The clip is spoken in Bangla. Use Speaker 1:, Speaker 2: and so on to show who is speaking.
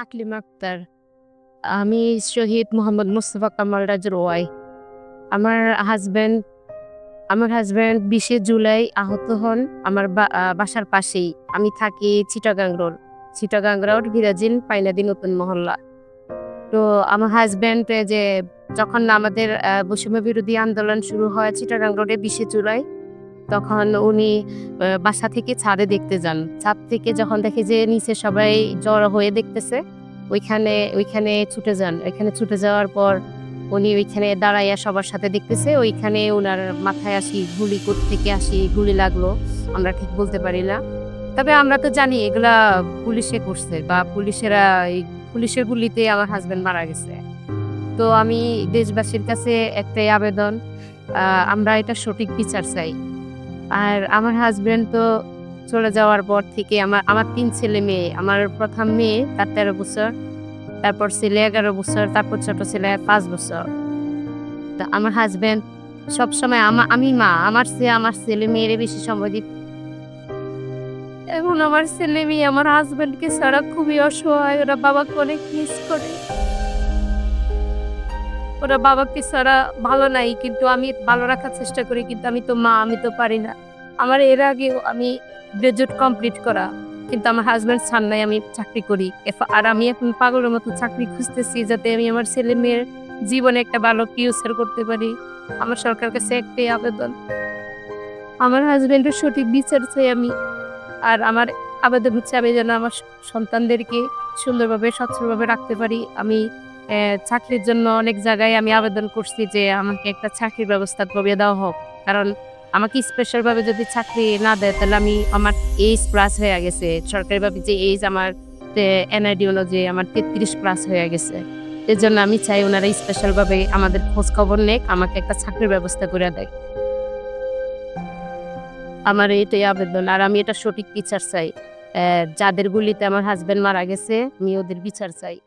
Speaker 1: আকলিমা আক্তার। আমি শহীদ মোহাম্মদ মোস্তফা কামাল রাজুর ওয়াইফ। আমার হাসব্যান্ড আমার হাসব্যান্ড ২০শে জুলাই আহত হন আমার বাসার পাশেই। আমি থাকি চিটাগাং রোড বিরাজিন পাইনাদি নতুন মহল্লা। তো আমার হাসব্যান্ড যে যখন আমাদের বৈষম্য বিরোধী আন্দোলন শুরু হয় চিটাগাং রোডে ২০শে জুলাই, তখন উনি বাসা থেকে ছাদে দেখতে যান। ছাদ থেকে যখন দেখে যে নিচে সবাই জড়ো হয়ে দেখতেছে, ওইখানে ছুটে যান। ওইখানে ছুটে যাওয়ার পর উনি ওইখানে দাঁড়াইয়া সবার সাথে দেখতেছে। ওইখানে উনার মাথায় গুলি কোত্থেকে গুলি লাগলো আমরা ঠিক বলতে পারি না। তবে আমরা তো জানি এগুলা পুলিশে করছে বা পুলিশের গুলিতে আমার হাসব্যান্ড মারা গেছে। তো আমি দেশবাসীর কাছে একটাই আবেদন, আমরা এটা সঠিক বিচার চাই। আর আমার হাসব্যান্ড তো চলে যাওয়ার পর থেকে আমার আমার ৩ ছেলে মেয়ে। আমার ১ম মেয়ে তার ১৩ বছর, তারপর ছেলে ১১ বছর, তারপর ছোট ছেলে ৫ বছর। তো আমার হাসব্যান্ড সবসময় আমি মা, আমার চেয়ে আমার ছেলে মেয়েরে বেশি সময় এখন আমার ছেলে মেয়ে আমার হাসব্যান্ডকে ছাড়া খুবই অসহায়। ওরা বাবাকে অনেক মিস করে। ওরা বাবাকে ছাড়া ভালো নাই, কিন্তু আমি ভালো রাখার চেষ্টা করি। কিন্তু আমি তো মা, আমি তো পারি না। আমার এর আগেও আমি গ্রাজুয়েট কমপ্লিট করা, কিন্তু আমার হাসব্যান্ড ছাড় নাই, আমি চাকরি করি। আর আমি এখন পাগলের মতো চাকরি খুঁজতেছি যাতে আমি আমার ছেলে মেয়ের জীবনে একটা ভালো ফিউচার করতে পারি। আমার সরকার কাছে একটাই আবেদন, আমার হাসব্যান্ডের সঠিক বিচার চাই আমি। আর আমার আবেদন হচ্ছে আমি যেন আমার সন্তানদেরকে সুন্দরভাবে সচ্ছলভাবে রাখতে পারি। আমি চাকরির জন্য অনেক জায়গায় আমি আবেদন করছি যে আমাকে একটা চাকরির ব্যবস্থা করে দেওয়া হোক। কারণ আমাকে স্পেশালভাবে যদি চাকরি না দেয় তাহলে আমার এইজ প্লাস হয়ে গেছে। সরকারিভাবে যে এইজ আমার এনআইডি অনুযায়ী আমার ৩৩ প্লাস হয়ে গেছে। এজন্য আমি চাই ওনারা স্পেশালভাবে আমাদের খোঁজ খবর নেক, আমাকে একটা চাকরির ব্যবস্থা করে দেয়। আমার এটাই আবেদন। আর আমি এটা সঠিক বিচার চাই। যাদের গুলিতে আমার হাসব্যান্ড মারা গেছে, আমি ওদের বিচার চাই।